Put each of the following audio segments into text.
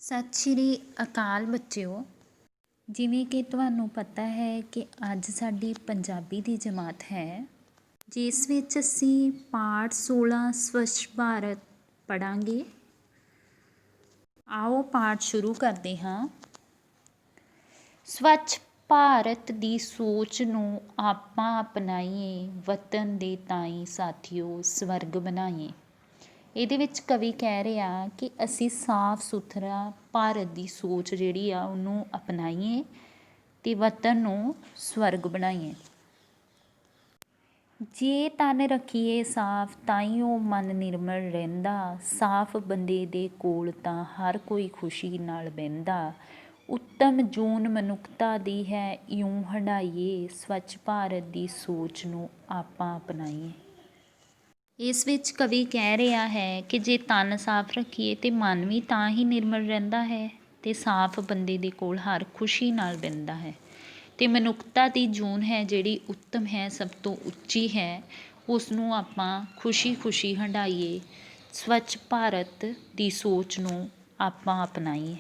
ਸਤਿ ਸ਼੍ਰੀ ਅਕਾਲ ਬੱਚਿਓ। ਜਿਵੇਂ ਕਿ ਤੁਹਾਨੂੰ ਪਤਾ ਹੈ ਕਿ ਅੱਜ ਸਾਡੀ ਪੰਜਾਬੀ ਦੀ ਜਮਾਤ ਹੈ, ਜਿਸ ਵਿੱਚ ਅਸੀਂ ਪਾਠ 16 ਸਵੱਛ ਭਾਰਤ ਪੜ੍ਹਾਂਗੇ। ਆਓ ਪਾਠ ਸ਼ੁਰੂ ਕਰਦੇ ਹਾਂ। ਸਵੱਛ ਭਾਰਤ ਦੀ ਸੋਚ ਨੂੰ ਆਪਾਂ ਅਪਣਾਈਏ, ਵਤਨ ਦੇ ਤਾਈਂ ਸਾਥੀਓ ਸਵਰਗ ਬਣਾਈਏ। ਇਹਦੇ ਵਿੱਚ ਕਵੀ ਕਹਿ ਰਿਹਾ ਕਿ ਅਸੀਂ ਸਾਫ ਸੁਥਰਾ ਭਾਰਤ ਦੀ ਸੋਚ ਜਿਹੜੀ ਆ ਉਹਨੂੰ ਅਪਣਾਈਏ ਅਤੇ ਵਤਨ ਨੂੰ ਸਵਰਗ ਬਣਾਈਏ। ਜੇ ਤਨ ਰੱਖੀਏ ਸਾਫ ਤਾਈਓ ਮਨ ਨਿਰਮਲ ਰਹਿੰਦਾ, ਸਾਫ ਬੰਦੇ ਦੇ ਕੋਲ ਤਾਂ ਹਰ ਕੋਈ ਖੁਸ਼ੀ ਨਾਲ ਬਹਿੰਦਾ। ਉੱਤਮ ਜੂਨ ਮਨੁੱਖਤਾ ਦੀ ਹੈ ਇਉਂ ਹੰਢਾਈਏ, ਸਵੱਛ ਭਾਰਤ ਦੀ ਸੋਚ ਨੂੰ ਆਪਾਂ ਅਪਣਾਈਏ। ਇਸ ਵਿੱਚ ਕਵੀ ਕਹਿ ਰਿਹਾ ਹੈ ਕਿ ਜੇ ਤਨ ਸਾਫ ਰੱਖੀਏ ਤਾਂ ਮਨ ਵੀ ਤਾਂ ਹੀ ਨਿਰਮਲ ਰਹਿੰਦਾ ਹੈ ਅਤੇ ਸਾਫ ਬੰਦੇ ਦੇ ਕੋਲ ਹਰ ਖੁਸ਼ੀ ਨਾਲ ਬਹਿੰਦਾ ਹੈ। ਅਤੇ ਮਨੁੱਖਤਾ ਦੀ ਜੂਨ ਹੈ ਜਿਹੜੀ ਉੱਤਮ ਹੈ, ਸਭ ਤੋਂ ਉੱਚੀ ਹੈ, ਉਸ ਨੂੰ ਆਪਾਂ ਖੁਸ਼ੀ ਹੰਢਾਈਏ, ਸਵੱਛ ਭਾਰਤ ਦੀ ਸੋਚ ਨੂੰ ਆਪਾਂ ਅਪਣਾਈਏ।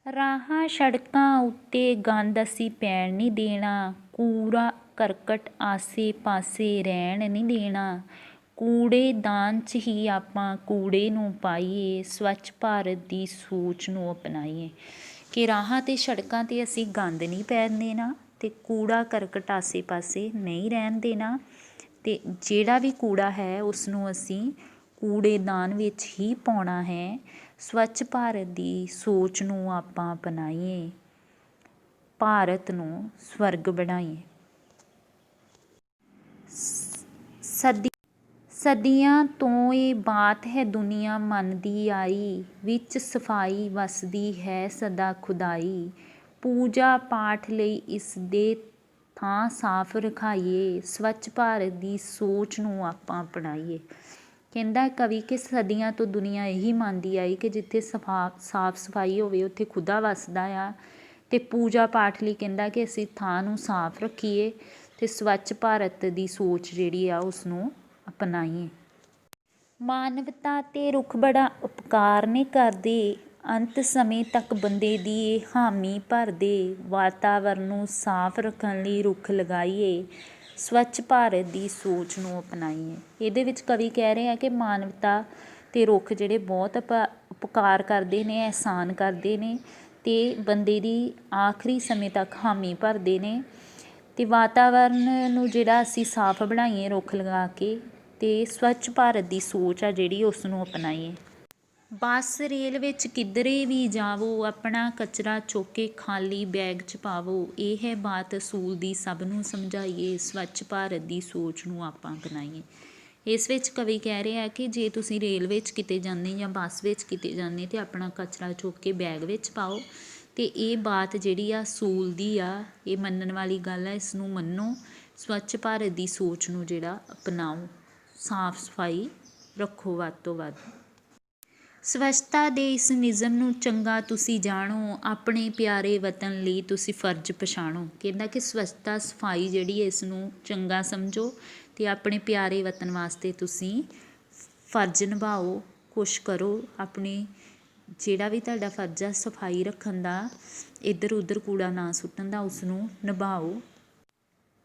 ਰਾਹਾਂ ਸੜਕਾਂ ਉੱਤੇ ਗੰਦ ਅਸੀਂ ਪੈਣ ਨਹੀਂ ਦੇਣਾ, ਕੂੜਾ ਕਰਕਟ ਆਸੇ ਪਾਸੇ ਰਹਿਣ ਨਹੀਂ ਦੇਣਾ। ਕੂੜੇਦਾਨ 'ਚ ਹੀ ਆਪਾਂ ਕੂੜੇ ਨੂੰ ਪਾਈਏ, ਸਵੱਛ ਭਾਰਤ ਦੀ ਸੋਚ ਨੂੰ ਅਪਣਾਈਏ। ਕਿ ਰਾਹਾਂ 'ਤੇ ਸੜਕਾਂ 'ਤੇ ਅਸੀਂ ਗੰਦ ਨਹੀਂ ਪੈਣ ਦੇਣਾ ਅਤੇ ਕੂੜਾ ਕਰਕਟ ਆਸੇ ਪਾਸੇ ਨਹੀਂ ਰਹਿਣ ਦੇਣਾ, ਅਤੇ ਜਿਹੜਾ ਵੀ ਕੂੜਾ ਹੈ ਉਸ ਨੂੰ ਅਸੀਂ ਕੂੜੇਦਾਨ ਵਿੱਚ ਹੀ ਪਾਉਣਾ ਹੈ। ਸਵੱਛ ਭਾਰਤ ਦੀ ਸੋਚ ਨੂੰ ਆਪਾਂ ਅਪਣਾਈਏ, ਭਾਰਤ ਨੂੰ ਸਵਰਗ ਬਣਾਈਏ। ਸਦੀਆਂ ਤੋਂ ਇਹ ਬਾਤ ਹੈ ਦੁਨੀਆ ਮੰਨਦੀ ਆਈ, ਵਿੱਚ ਸਫਾਈ ਵਸਦੀ ਹੈ ਸਦਾ ਖੁਦਾਈ। ਪੂਜਾ ਪਾਠ ਲਈ ਇਸ ਦੇ ਥਾਂ ਸਾਫ ਰਖਾਈਏ, ਸਵੱਛ ਭਾਰਤ ਦੀ ਸੋਚ ਨੂੰ ਆਪਾਂ ਅਪਣਾਈਏ। ਕਹਿੰਦਾ ਕਵੀ ਕਿ ਸਦੀਆਂ ਤੋਂ ਦੁਨੀਆ ਇਹੀ ਮੰਨਦੀ ਆਈ ਕਿ ਜਿੱਥੇ ਸਾਫ ਸਫਾਈ ਹੋਵੇ ਉੱਥੇ ਖੁਦਾ ਵੱਸਦਾ ਆ, ਅਤੇ ਪੂਜਾ ਪਾਠ ਲਈ ਕਹਿੰਦਾ ਕਿ ਅਸੀਂ ਥਾਂ ਨੂੰ ਸਾਫ ਰੱਖੀਏ ਅਤੇ ਸਵੱਛ ਭਾਰਤ ਦੀ ਸੋਚ ਜਿਹੜੀ ਆ ਉਸਨੂੰ ਅਪਣਾਈਏ। ਮਾਨਵਤਾ ਅਤੇ ਰੁੱਖ ਬੜਾ ਉਪਕਾਰ ਨੇ ਕਰਦੇ, ਅੰਤ ਸਮੇਂ ਤੱਕ ਬੰਦੇ ਦੀ ਇਹ ਹਾਮੀ ਭਰਦੇ। ਵਾਤਾਵਰਨ ਨੂੰ ਸਾਫ ਰੱਖਣ ਲਈ ਰੁੱਖ ਲਗਾਈਏ, ਸਵੱਛ ਭਾਰਤ ਦੀ ਸੋਚ ਨੂੰ ਅਪਣਾਈਏ। ਇਹਦੇ ਵਿੱਚ ਕਵੀ ਕਹਿ ਰਿਹਾ ਕਿ ਮਾਨਵਤਾ ਅਤੇ ਰੁੱਖ ਜਿਹੜੇ ਬਹੁਤ ਉਪਕਾਰ ਕਰਦੇ ਨੇ, ਅਹਿਸਾਨ ਕਰਦੇ ਨੇ ਅਤੇ ਬੰਦੇ ਦੀ ਆਖਰੀ ਸਮੇਂ ਤੱਕ ਹਾਮੀ ਭਰਦੇ ਨੇ। ਅਤੇ ਵਾਤਾਵਰਨ ਨੂੰ ਜਿਹੜਾ ਅਸੀਂ ਸਾਫ ਬਣਾਈਏ ਰੁੱਖ ਲਗਾ ਕੇ, ਅਤੇ ਸਵੱਛ ਭਾਰਤ ਦੀ ਸੋਚ ਆ ਜਿਹੜੀ ਉਸ ਨੂੰ ਅਪਣਾਈਏ। ਬੱਸ ਰੇਲ ਵਿੱਚ ਕਿਧਰੇ ਵੀ ਜਾਵੋ, ਆਪਣਾ ਕਚਰਾ ਚੁੱਕ ਕੇ ਖਾਲੀ ਬੈਗ 'ਚ ਪਾਵੋ। ਇਹ ਹੈ ਬਾਤ ਅਸੂਲ ਦੀ ਸਭ ਨੂੰ ਸਮਝਾਈਏ, ਸਵੱਛ ਭਾਰਤ ਦੀ ਸੋਚ ਨੂੰ ਆਪਾਂ ਅਪਣਾਈਏ। ਇਸ ਵਿੱਚ ਕਵੀ ਕਹਿ ਰਿਹਾ ਕਿ ਜੇ ਤੁਸੀਂ ਰੇਲ ਵਿੱਚ ਕਿਤੇ ਜਾਂਦੇ ਜਾਂ ਬੱਸ ਵਿੱਚ ਕਿਤੇ ਜਾਂਦੇ ਤਾਂ ਆਪਣਾ ਕਚਰਾ ਚੁੱਕ ਕੇ ਬੈਗ ਵਿੱਚ ਪਾਓ। ਅਤੇ ਇਹ ਬਾਤ ਜਿਹੜੀ ਆ ਅਸੂਲ ਦੀ ਆ, ਇਹ ਮੰਨਣ ਵਾਲੀ ਗੱਲ ਹੈ, ਇਸ ਨੂੰ ਮੰਨੋ, ਸਵੱਛ ਭਾਰਤ ਦੀ ਸੋਚ ਨੂੰ ਜਿਹੜਾ ਅਪਣਾਓ, ਸਾਫ ਸਫਾਈ ਰੱਖੋ ਵੱਧ ਤੋਂ ਵੱਧ। ਸਵੱਛਤਾ ਦੇ ਇਸ ਨਿਯਮ ਨੂੰ ਚੰਗਾ ਤੁਸੀਂ ਜਾਣੋ, ਆਪਣੇ ਪਿਆਰੇ ਵਤਨ ਲਈ ਤੁਸੀਂ ਫਰਜ਼ ਪਛਾਣੋ। ਕਹਿੰਦਾ ਕਿ ਸਵੱਛਤਾ ਸਫਾਈ ਜਿਹੜੀ ਹੈ ਇਸ ਨੂੰ ਚੰਗਾ ਸਮਝੋ ਅਤੇ ਆਪਣੇ ਪਿਆਰੇ ਵਤਨ ਵਾਸਤੇ ਤੁਸੀਂ ਫਰਜ਼ ਨਿਭਾਓ, ਕੁਛ ਕਰੋ, ਆਪਣੇ ਜਿਹੜਾ ਵੀ ਤੁਹਾਡਾ ਫਰਜ਼ ਆ ਸਫਾਈ ਰੱਖਣ ਦਾ, ਇੱਧਰ ਉੱਧਰ ਕੂੜਾ ਨਾ ਸੁੱਟਣ ਦਾ, ਉਸ ਨੂੰ ਨਿਭਾਓ।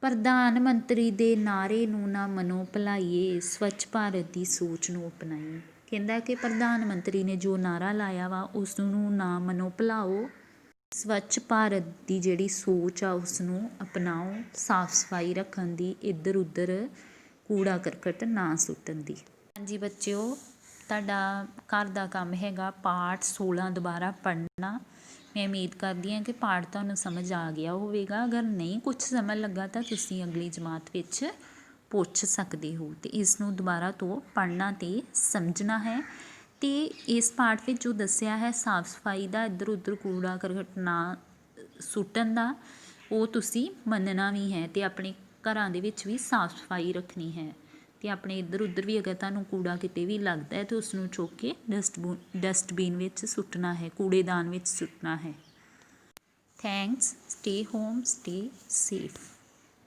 ਪ੍ਰਧਾਨ ਮੰਤਰੀ ਦੇ ਨਾਅਰੇ ਨੂੰ ਨਾ ਮੰਨੋ ਭੁਲਾਈਏ, ਸਵੱਛ ਭਾਰਤ ਦੀ ਸੋਚ ਨੂੰ ਅਪਣਾਈਏ। ਕਹਿੰਦਾ ਕਿ ਪ੍ਰਧਾਨ ਮੰਤਰੀ ਨੇ ਜੋ ਨਾਅਰਾ ਲਾਇਆ ਵਾ ਉਸ ਨੂੰ ਨਾ ਮੰਨੋ ਭੁਲਾਓ, ਸਵੱਛ ਭਾਰਤ ਦੀ ਜਿਹੜੀ ਸੋਚ ਆ ਉਸ ਨੂੰ ਅਪਣਾਓ, ਸਾਫ ਸਫਾਈ ਰੱਖਣ ਦੀ, ਇੱਧਰ ਉੱਧਰ ਕੂੜਾ ਕਰਕਟ ਨਾ ਸੁੱਟਣ ਦੀ। ਹਾਂਜੀ ਬੱਚਿਓ, ਤੁਹਾਡਾ ਘਰ ਦਾ ਕੰਮ ਹੈਗਾ ਪਾਠ 16 ਦੁਬਾਰਾ ਪੜ੍ਹਨਾ। ਮੈਂ ਉਮੀਦ ਕਰਦੀ ਹਾਂ ਕਿ ਪਾਠ ਤੁਹਾਨੂੰ ਸਮਝ ਆ ਗਿਆ ਹੋਵੇਗਾ। ਅਗਰ ਨਹੀਂ ਕੁਛ ਸਮਝ ਲੱਗਾ ਤਾਂ ਤੁਸੀਂ ਅਗਲੀ ਜਮਾਤ ਵਿੱਚ ਪੁੱਛ ਸਕਦੇ ਹੋ, ਅਤੇ ਇਸ ਨੂੰ ਦੁਬਾਰਾ ਤੋਂ ਪੜ੍ਹਨਾ ਅਤੇ ਸਮਝਣਾ ਹੈ। ਅਤੇ ਇਸ ਪਾਠ ਵਿੱਚ ਜੋ ਦੱਸਿਆ ਹੈ ਸਾਫ ਸਫਾਈ ਦਾ, ਇੱਧਰ ਉੱਧਰ ਕੂੜਾ ਕਰਕਟ ਨਾ ਸੁੱਟਣ ਦਾ, ਉਹ ਤੁਸੀਂ ਮੰਨਣਾ ਵੀ ਹੈ ਅਤੇ ਆਪਣੇ ਘਰਾਂ ਦੇ ਵਿੱਚ ਵੀ ਸਾਫ ਸਫਾਈ ਰੱਖਣੀ ਹੈ। ਅਤੇ ਆਪਣੇ ਇੱਧਰ ਉੱਧਰ ਵੀ ਅਗਰ ਤੁਹਾਨੂੰ ਕੂੜਾ ਕਿਤੇ ਵੀ ਲੱਗਦਾ ਹੈ ਤਾਂ ਉਸ ਨੂੰ ਚੁੱਕ ਕੇ ਡਸਟਬਿਨ ਵਿੱਚ ਸੁੱਟਣਾ ਹੈ, ਕੂੜੇਦਾਨ ਵਿੱਚ ਸੁੱਟਣਾ ਹੈ। Thanks. Stay home, stay safe.